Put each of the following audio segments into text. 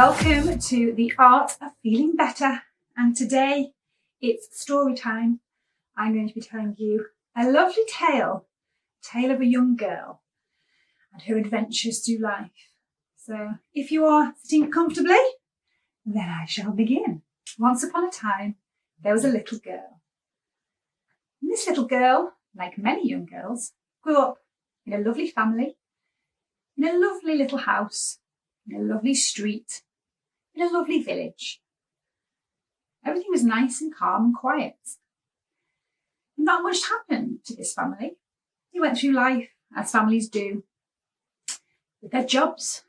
Welcome to the Art of Feeling Better, and today it's story time. I'm going to be telling you a lovely tale of a young girl and her adventures through life. So if you are sitting comfortably, then I shall begin. Once upon a time, there was a little girl. And this little girl, like many young girls, grew up in a lovely family, in a lovely little house, in a lovely street, in a lovely village. Everything was nice and calm and quiet. Not much happened to this family. They went through life as families do, with their jobs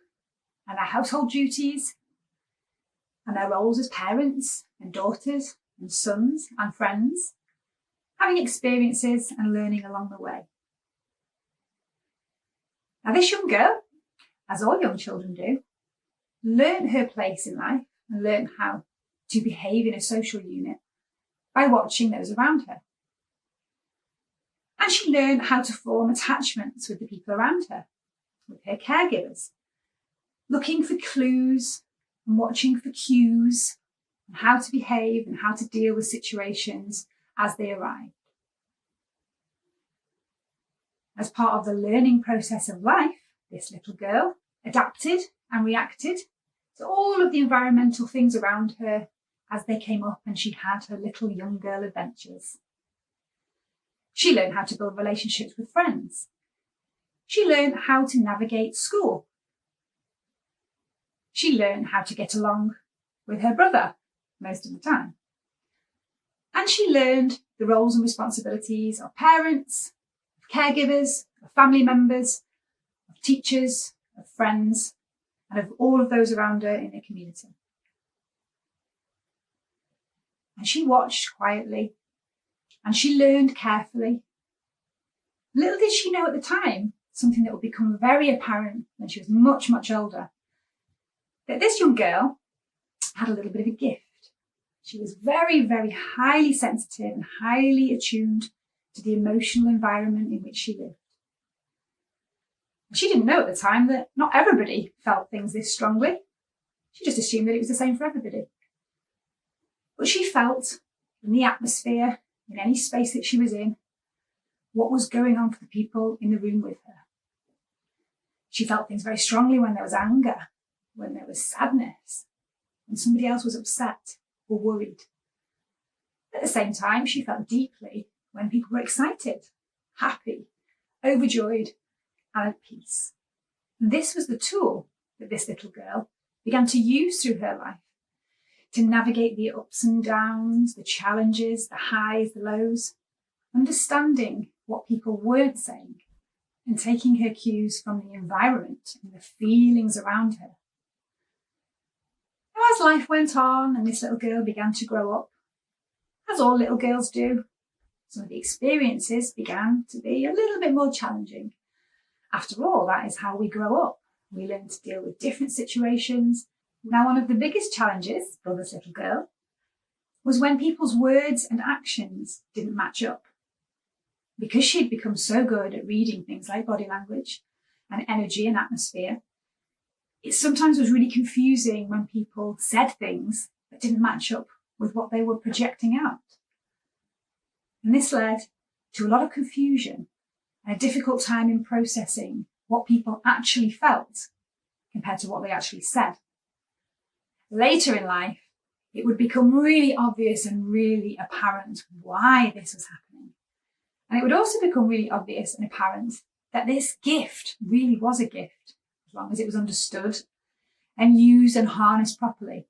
and their household duties and their roles as parents and daughters and sons and friends, having experiences and learning along the way. Now this young girl, as all young children do, learned her place in life and learned how to behave in a social unit by watching those around her. And she learned how to form attachments with the people around her, with her caregivers, looking for clues and watching for cues on how to behave and how to deal with situations as they arrived. As part of the learning process of life, this little girl adapted and reacted to all of the environmental things around her as they came up, and she had her little young girl adventures. She learned how to build relationships with friends. She learned how to navigate school. She learned how to get along with her brother most of the time. And she learned the roles and responsibilities of parents, of caregivers, of family members, of teachers, of friends, and of all of those around her in the community. And she watched quietly, and she learned carefully. Little did she know at the time, something that would become very apparent when she was much, much older, that this young girl had a little bit of a gift. She was very, very highly sensitive and highly attuned to the emotional environment in which she lived. She didn't know at the time that not everybody felt things this strongly. She just assumed that it was the same for everybody. But she felt in the atmosphere, in any space that she was in, what was going on for the people in the room with her. She felt things very strongly when there was anger, when there was sadness, when somebody else was upset or worried. At the same time, she felt deeply when people were excited, happy, overjoyed, and at peace. And this was the tool that this little girl began to use through her life to navigate the ups and downs, the challenges, the highs, the lows, understanding what people weren't saying and taking her cues from the environment and the feelings around her. Now, as life went on and this little girl began to grow up, as all little girls do, some of the experiences began to be a little bit more challenging. After all, that is how we grow up. We learn to deal with different situations. Now, one of the biggest challenges for this little girl was when people's words and actions didn't match up. Because she'd become so good at reading things like body language and energy and atmosphere, it sometimes was really confusing when people said things that didn't match up with what they were projecting out. And this led to a lot of confusion and a difficult time in processing what people actually felt compared to what they actually said. Later in life, it would become really obvious and really apparent why this was happening. And it would also become really obvious and apparent that this gift really was a gift, as long as it was understood and used and harnessed properly.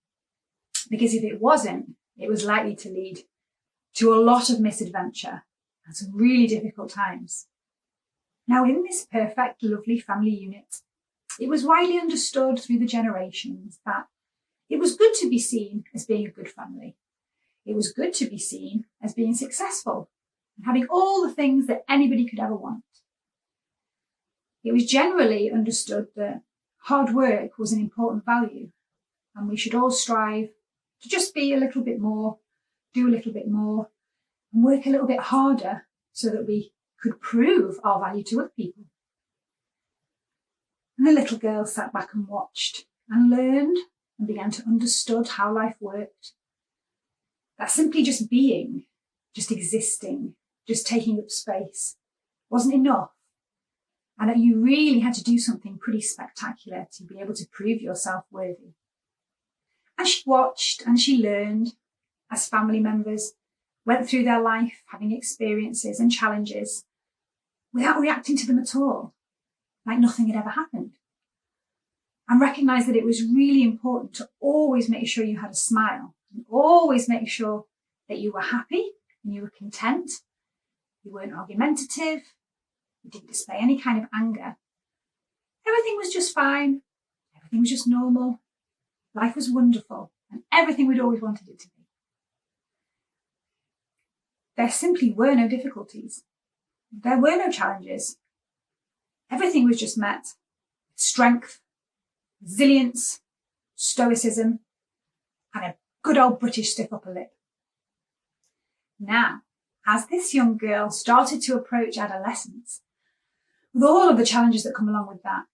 Because if it wasn't, it was likely to lead to a lot of misadventure and some really difficult times. Now, in this perfect, lovely family unit, it was widely understood through the generations that it was good to be seen as being a good family. It was good to be seen as being successful and having all the things that anybody could ever want. It was generally understood that hard work was an important value, and we should all strive to just be a little bit more, do a little bit more, and work a little bit harder so that we could prove our value to other people. And the little girl sat back and watched and learned and began to understand how life worked. That simply just being, just existing, just taking up space wasn't enough. And that you really had to do something pretty spectacular to be able to prove yourself worthy. And she watched and she learned as family members went through their life having experiences and challenges without reacting to them at all, like nothing had ever happened. And recognise that it was really important to always make sure you had a smile and always make sure that you were happy and you were content. You weren't argumentative. You didn't display any kind of anger. Everything was just fine. Everything was just normal. Life was wonderful and everything we'd always wanted it to be. There simply were no difficulties. There were no challenges. Everything was just met with strength, resilience, stoicism, and a good old British stiff upper lip. Now, as this young girl started to approach adolescence, with all of the challenges that come along with that,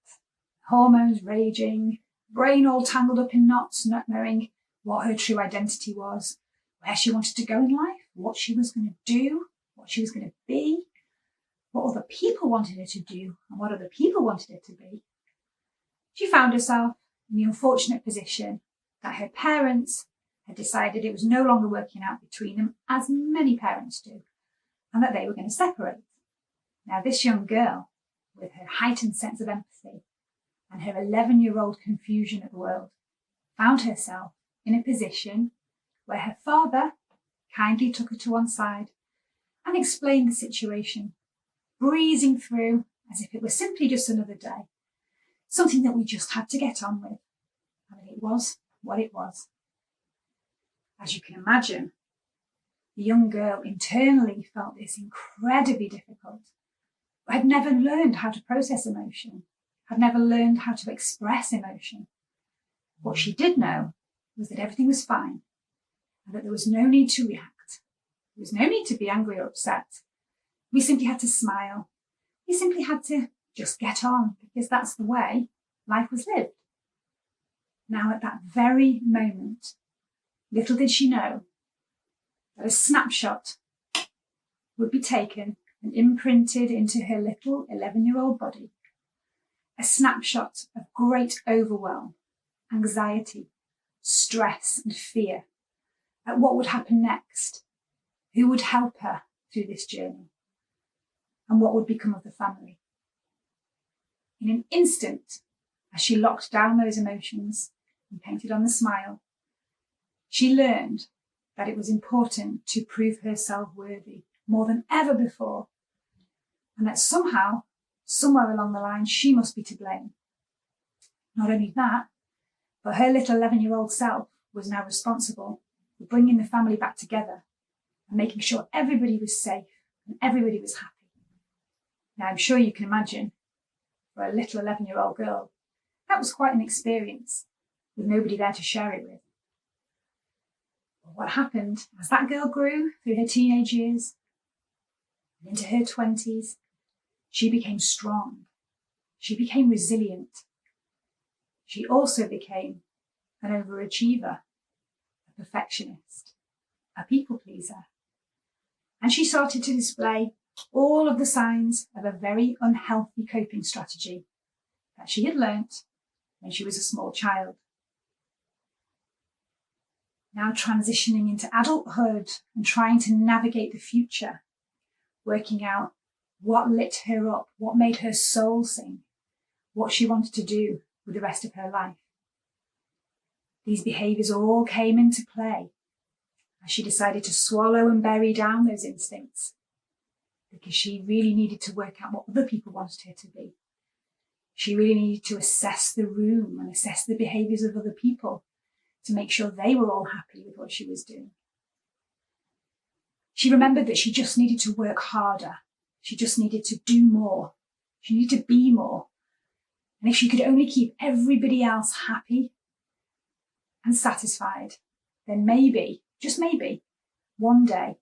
hormones raging, brain all tangled up in knots, not knowing what her true identity was, where she wanted to go in life, what she was going to do, what she was going to be, what other people wanted her to do, and what other people wanted her to be, she found herself in the unfortunate position that her parents had decided it was no longer working out between them, as many parents do, and that they were going to separate. Now, this young girl, with her heightened sense of empathy and her 11-year-old confusion of the world, found herself in a position where her father kindly took her to one side and explained the situation, breezing through as if it were simply just another day, something that we just had to get on with, and it was what it was. As you can imagine, the young girl internally felt this incredibly difficult, but had never learned how to process emotion, had never learned how to express emotion. What she did know was that everything was fine and that there was no need to react. There was no need to be angry or upset. We simply had to smile. We simply had to just get on because that's the way life was lived. Now, at that very moment, little did she know that a snapshot would be taken and imprinted into her little 11-year-old body. A snapshot of great overwhelm, anxiety, stress and fear at what would happen next, who would help her through this journey, and what would become of the family. In an instant, as she locked down those emotions and painted on the smile, she learned that it was important to prove herself worthy more than ever before, and that somehow, somewhere along the line, she must be to blame. Not only that, but her little 11-year-old self was now responsible for bringing the family back together and making sure everybody was safe and everybody was happy. Now, I'm sure you can imagine, for a little 11-year-old girl, that was quite an experience with nobody there to share it with. But what happened as that girl grew through her teenage years and into her 20s, she became strong. She became resilient. She also became an overachiever, a perfectionist, a people pleaser. And she started to display all of the signs of a very unhealthy coping strategy that she had learnt when she was a small child. Now transitioning into adulthood and trying to navigate the future, working out what lit her up, what made her soul sing, what she wanted to do with the rest of her life. These behaviours all came into play as she decided to swallow and bury down those instincts, because she really needed to work out what other people wanted her to be. She really needed to assess the room and assess the behaviours of other people to make sure they were all happy with what she was doing. She remembered that she just needed to work harder. She just needed to do more. She needed to be more. And if she could only keep everybody else happy and satisfied, then maybe, just maybe, one day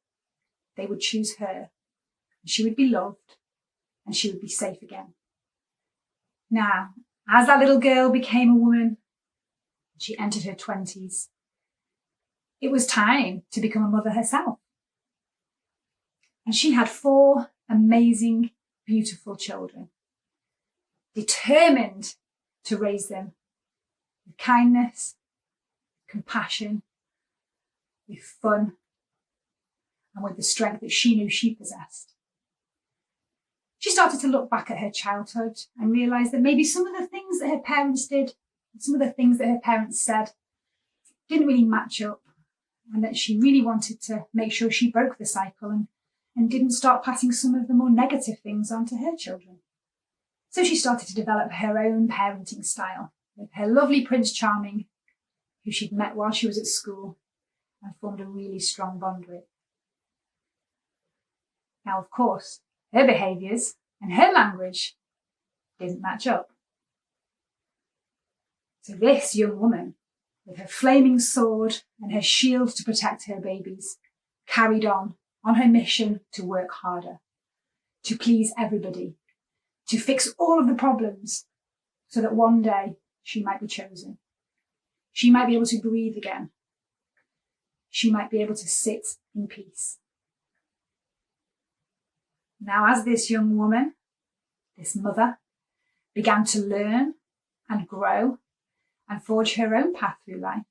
they would choose her and she would be loved and she would be safe again. Now, as that little girl became a woman, She entered her 20s. It was time to become a mother herself. And she had 4 amazing, beautiful children, determined to raise them with kindness, compassion, with fun, and with the strength that she knew she possessed. She started to look back at her childhood and realised that maybe some of the things that her parents did, some of the things that her parents said, didn't really match up, and that she really wanted to make sure she broke the cycle and didn't start passing some of the more negative things on to her children. So she started to develop her own parenting style with her lovely Prince Charming, who she'd met while she was at school and formed a really strong bond with. Now, of course, her behaviours and her language didn't match up. So this young woman, with her flaming sword and her shield to protect her babies, carried on her mission to work harder, to please everybody, to fix all of the problems so that one day she might be chosen. She might be able to breathe again. She might be able to sit in peace. Now, as this young woman, this mother, began to learn and grow and forge her own path through life,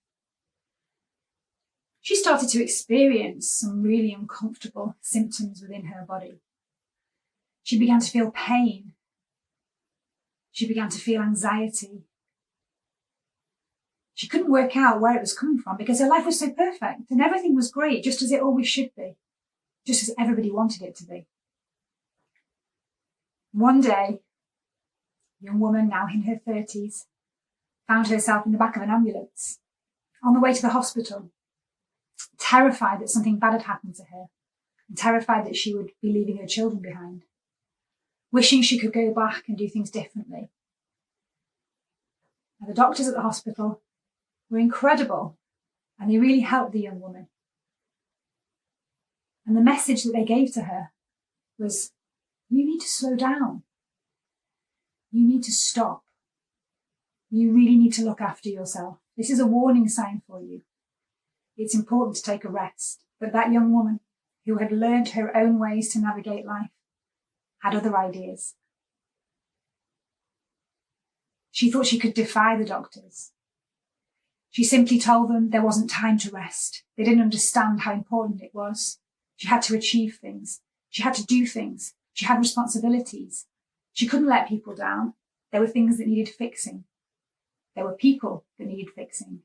she started to experience some really uncomfortable symptoms within her body. She began to feel pain. She began to feel anxiety. She couldn't work out where it was coming from because her life was so perfect and everything was great, just as it always should be, just as everybody wanted it to be. One day, a young woman, now in her 30s, found herself in the back of an ambulance, on the way to the hospital, terrified that something bad had happened to her, and terrified that she would be leaving her children behind, wishing she could go back and do things differently. Now, the doctors at the hospital were incredible, and they really helped the young woman. And the message that they gave to her was, you need to slow down. You need to stop. You really need to look after yourself. This is a warning sign for you. It's important to take a rest. But that young woman, who had learned her own ways to navigate life, had other ideas. She thought she could defy the doctors. She simply told them there wasn't time to rest. They didn't understand how important it was. She had to achieve things. She had to do things. She had responsibilities. She couldn't let people down. There were things that needed fixing. There were people that needed fixing.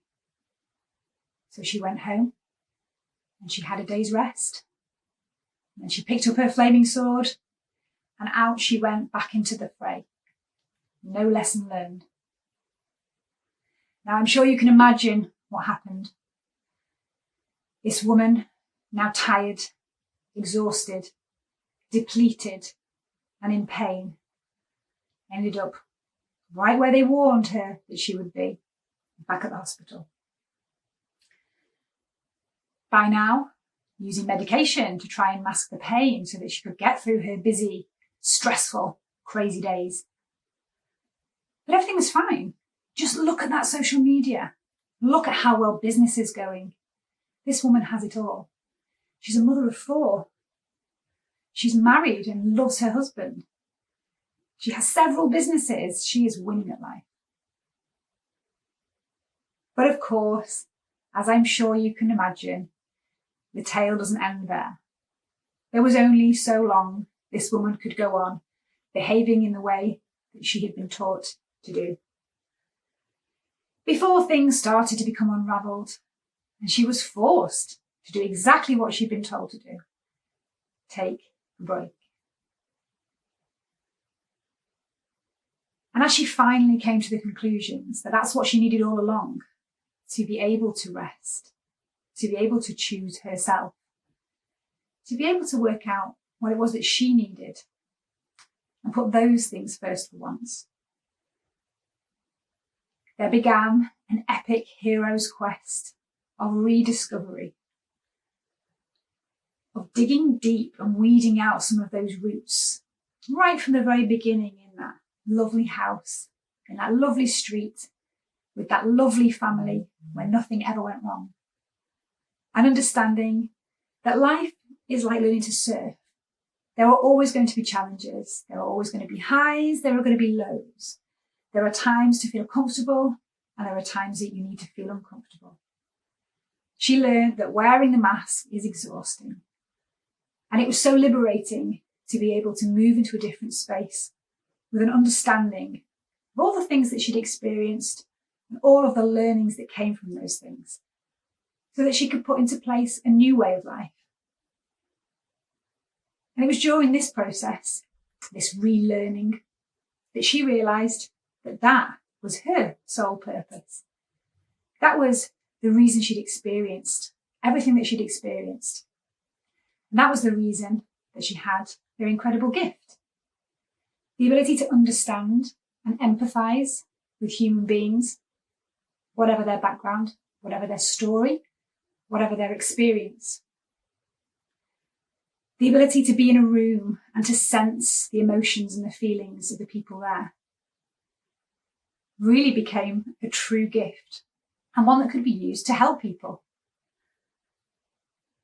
So she went home and she had a day's rest. And then she picked up her flaming sword and out she went back into the fray. No lesson learned. Now I'm sure you can imagine what happened. This woman, now tired, exhausted, depleted and in pain, ended up right where they warned her that she would be, back at the hospital. By now, using medication to try and mask the pain so that she could get through her busy, stressful, crazy days. But everything was fine. Just look at that social media. Look at how well business is going. This woman has it all. She's a mother of 4. She's married and loves her husband. She has several businesses. She is winning at life. But of course, as I'm sure you can imagine, the tale doesn't end there. There was only so long this woman could go on behaving in the way that she had been taught to do, before things started to become unravelled and she was forced to do exactly what she'd been told to do. Take a break. And as she finally came to the conclusions that that's what she needed all along, to be able to rest, to be able to choose herself, to be able to work out what it was that she needed and put those things first for once, there began an epic hero's quest of rediscovery, of digging deep and weeding out some of those roots right from the very beginning in that lovely house, in that lovely street, with that lovely family where nothing ever went wrong. And understanding that life is like learning to surf. There are always going to be challenges. There are always going to be highs. There are going to be lows. There are times to feel comfortable, and there are times that you need to feel uncomfortable. She learned that wearing the mask is exhausting. And it was so liberating to be able to move into a different space with an understanding of all the things that she'd experienced and all of the learnings that came from those things, so that she could put into place a new way of life. And it was during this process, this relearning, that she realised that that was her sole purpose. That was the reason she'd experienced everything that she'd experienced. And that was the reason that she had her incredible gift. The ability to understand and empathise with human beings, whatever their background, whatever their story, whatever their experience. The ability to be in a room and to sense the emotions and the feelings of the people there really became a true gift, and one that could be used to help people.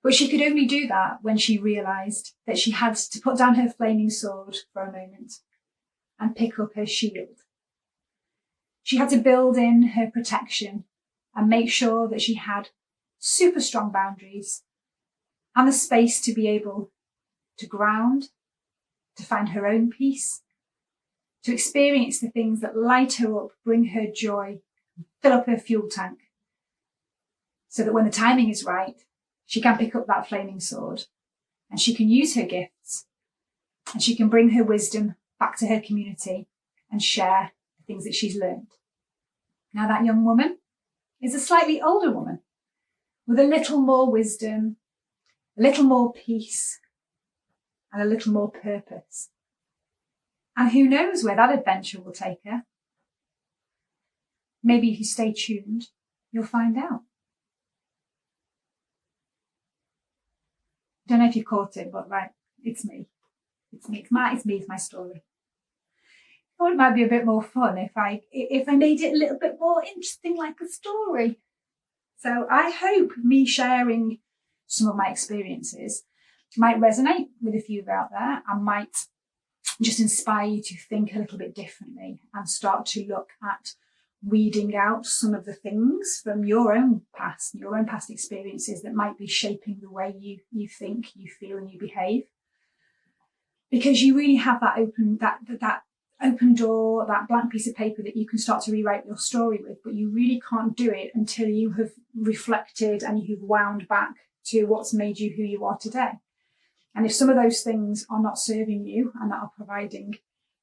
But she could only do that when she realised that she had to put down her flaming sword for a moment and pick up her shield. She had to build in her protection and make sure that she had super strong boundaries and the space to be able to ground, to find her own peace, to experience the things that light her up, bring her joy, fill up her fuel tank, so that when the timing is right, she can pick up that flaming sword and she can use her gifts and she can bring her wisdom back to her community and share the things that she's learned. Now that young woman is a slightly older woman with a little more wisdom, a little more peace, and a little more purpose. And who knows where that adventure will take her? Maybe if you stay tuned, you'll find out. I don't know if you caught it, but right, it's me. It's me. It's my story. I thought it might be a bit more fun if I made it a little bit more interesting, like a story. So I hope me sharing some of my experiences might resonate with a few out there and might just inspire you to think a little bit differently and start to look at weeding out some of the things from your own past experiences that might be shaping the way you think, you feel, and you behave. Because you really have that open door, that blank piece of paper that you can start to rewrite your story with, but you really can't do it until you have reflected and you've wound back to what's made you who you are today. And if some of those things are not serving you and that are providing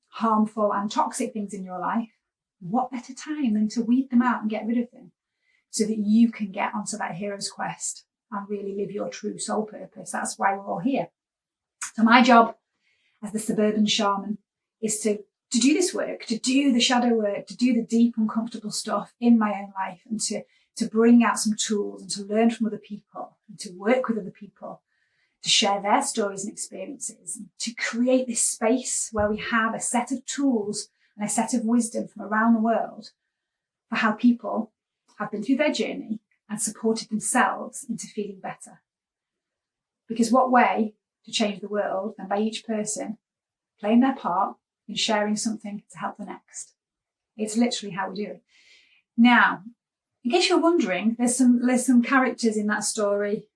harmful and toxic things in your life, what better time than to weed them out and get rid of them so that you can get onto that hero's quest and really live your true soul purpose. That's why we're all here. So my job as the suburban shaman is to do this work, to do the shadow work, to do the deep, uncomfortable stuff in my own life, and to bring out some tools and to learn from other people and to work with other people, to share their stories and experiences, and to create this space where we have a set of tools and a set of wisdom from around the world for how people have been through their journey and supported themselves into feeling better. Because what way to change the world than by each person playing their part in sharing something to help the next? It's literally how we do it. Now, in case you're wondering, there's some characters in that story,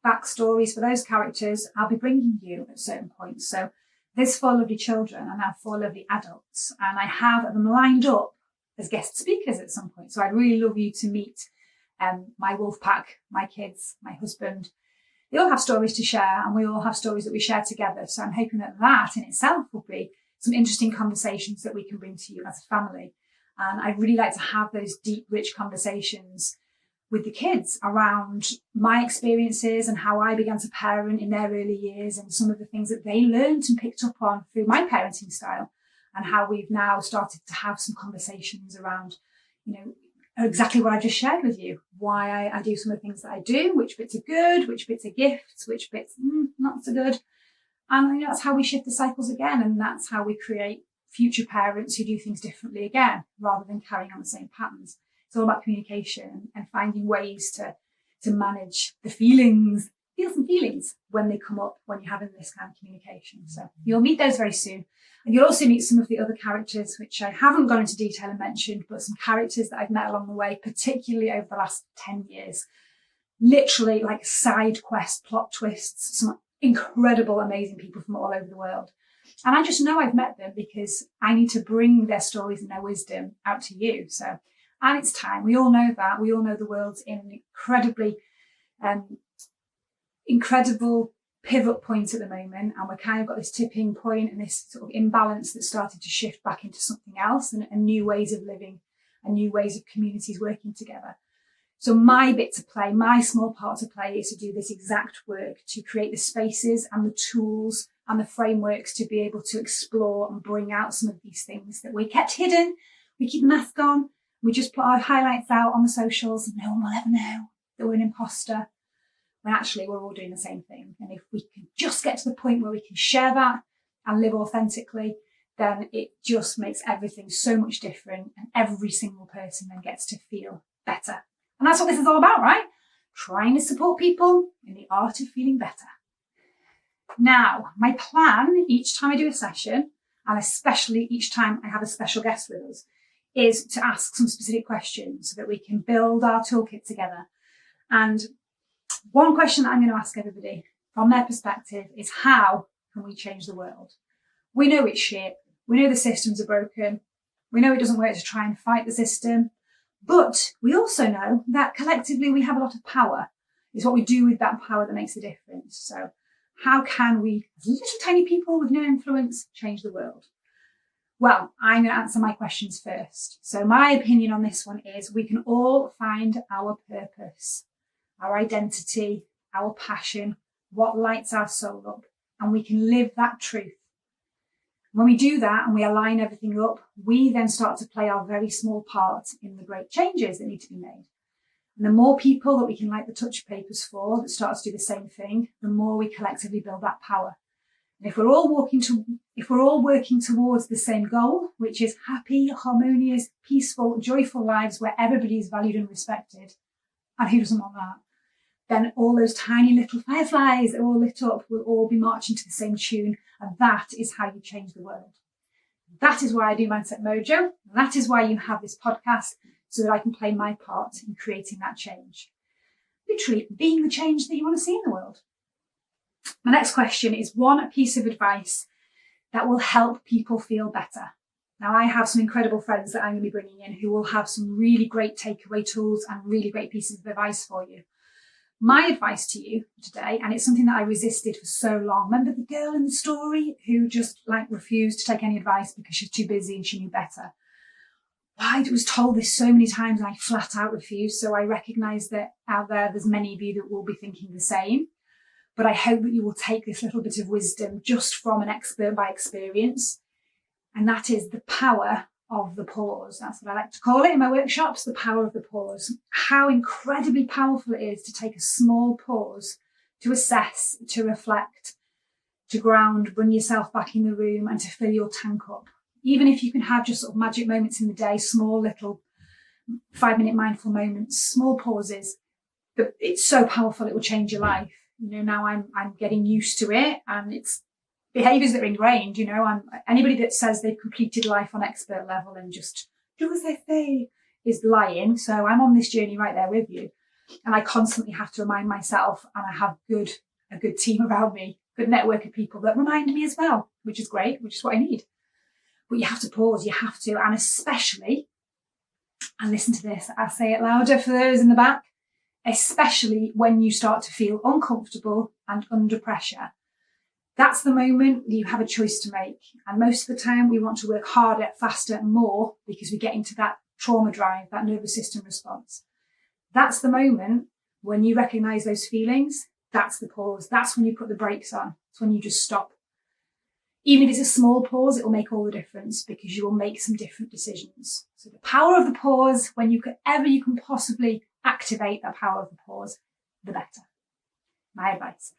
backstories for those characters I'll be bringing you at certain points. So there's 4 lovely children and I have 4 lovely adults, and I have them lined up as guest speakers at some point. So I'd really love you to meet my wolf pack, my kids, my husband. They all have stories to share and we all have stories that we share together. So I'm hoping that in itself will be some interesting conversations that we can bring to you as a family. And I'd really like to have those deep, rich conversations with the kids around my experiences and how I began to parent in their early years and some of the things that they learned and picked up on through my parenting style, and how we've now started to have some conversations around, exactly what I just shared with you, why I do some of the things that I do, which bits are good, which bits are gifts, which bits not so good. And that's how we shift the cycles again, and that's how we create future parents who do things differently again, rather than carrying on the same patterns. It's all about communication and finding ways to manage the feelings, feel some feelings when they come up when you're having this kind of communication. So you'll meet those very soon. And you'll also meet some of the other characters, which I haven't gone into detail and mentioned, but some characters that I've met along the way, particularly over the last 10 years. Literally like side quest plot twists, some incredible, amazing people from all over the world. And I just know I've met them because I need to bring their stories and their wisdom out to you. So, and it's time. We all know that. We all know the world's in an incredible pivot point at the moment, and we're kind of got this tipping point and this sort of imbalance that's started to shift back into something else and new ways of living and new ways of communities working together. So my bit to play, my small part to play, is to do this exact work, to create the spaces and the tools and the frameworks to be able to explore and bring out some of these things that we kept hidden. We keep the mask on, we just put our highlights out on the socials and no one will ever know that we're an imposter, when actually we're all doing the same thing. And if we can just get to the point where we can share that and live authentically, then it just makes everything so much different, and every single person then gets to feel better. And that's what this is all about, right? Trying to support people in the art of feeling better. Now, my plan each time I do a session, and especially each time I have a special guest with us, is to ask some specific questions so that we can build our toolkit together. And one question that I'm going to ask everybody from their perspective is, how can we change the world? We know it's shit. We know the systems are broken. We know it doesn't work to try and fight the system. But we also know that collectively we have a lot of power. It's what we do with that power that makes a difference. So how can we, as little tiny people with no influence, change the world? Well, I'm going to answer my questions first. So my opinion on this one is, we can all find our purpose, our identity, our passion, what lights our soul up, and we can live that truth. When we do that and we align everything up, we then start to play our very small part in the great changes that need to be made. And the more people that we can light the touch papers for that start to do the same thing, the more we collectively build that power. And if we're all working towards the same goal, which is happy, harmonious, peaceful, joyful lives where everybody is valued and respected, and who doesn't want that? Then all those tiny little fireflies that are all lit up will all be marching to the same tune. And that is how you change the world. That is why I do Mindset Mojo. And that is why you have this podcast, so that I can play my part in creating that change. Literally being the change that you want to see in the world. My next question is one piece of advice that will help people feel better. Now, I have some incredible friends that I'm going to be bringing in who will have some really great takeaway tools and really great pieces of advice for you. My advice to you today, and it's something that I resisted for so long. Remember the girl in the story who just refused to take any advice because she was too busy and she knew better? I was told this so many times and I flat out refused. So I recognise that out there's many of you that will be thinking the same. But I hope that you will take this little bit of wisdom just from an expert by experience. And that is the power of the pause. That's what I like to call it in my workshops, the power of the pause. How incredibly powerful it is to take a small pause, to assess, to reflect, to ground, bring yourself back in the room and to fill your tank up. Even if you can have just sort of magic moments in the day, small little 5-minute mindful moments, small pauses, but it's so powerful it will change your life. Now I'm getting used to it, and it's behaviours that are ingrained. Anybody that says they've completed life on expert level and just do as they say is lying. So I'm on this journey right there with you, and I constantly have to remind myself, and I have a good team around me, good network of people that remind me as well, which is great, which is what I need. But you have to pause, you have to, and especially, and listen to this, I'll say it louder for those in the back, especially when you start to feel uncomfortable and under pressure. That's the moment you have a choice to make. And most of the time we want to work harder, faster and more because we get into that trauma drive, that nervous system response. That's the moment when you recognise those feelings. That's the pause. That's when you put the brakes on. It's when you just stop. Even if it's a small pause, it will make all the difference because you will make some different decisions. So the power of the pause, when you can possibly activate that power of the pause, the better. My advice.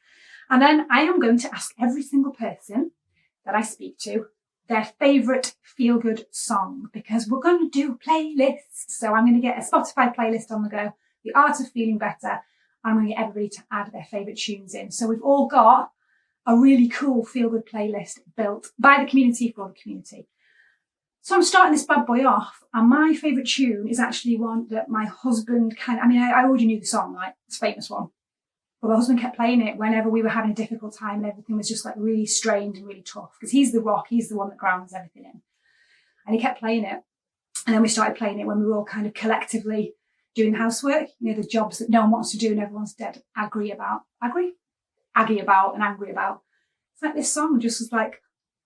And then I am going to ask every single person that I speak to their favourite feel-good song, because we're going to do playlists. So I'm going to get a Spotify playlist on the go, The Art of Feeling Better. I'm going to get everybody to add their favourite tunes in. So we've all got a really cool feel-good playlist built by the community for the community. So I'm starting this bad boy off, and my favourite tune is actually one that my husband I already knew the song, like, it's a famous one. But my husband kept playing it whenever we were having a difficult time and everything was just like really strained and really tough, because he's the rock, he's the one that grounds everything in. And he kept playing it. And then we started playing it when we were all kind of collectively doing the housework, the jobs that no one wants to do and everyone's dead aggy about and angry about. It's like this song just was like,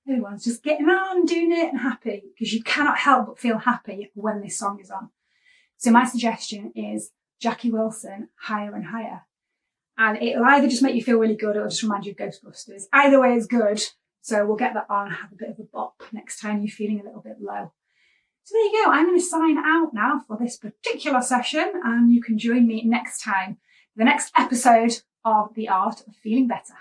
everyone's just getting on, doing it and happy, because you cannot help but feel happy when this song is on. So my suggestion is Jackie Wilson, Higher and Higher. And it'll either just make you feel really good or it'll just remind you of Ghostbusters. Either way is good. So we'll get that on and have a bit of a bop next time you're feeling a little bit low. So there you go. I'm going to sign out now for this particular session, and you can join me next time for the next episode of The Art of Feeling Better.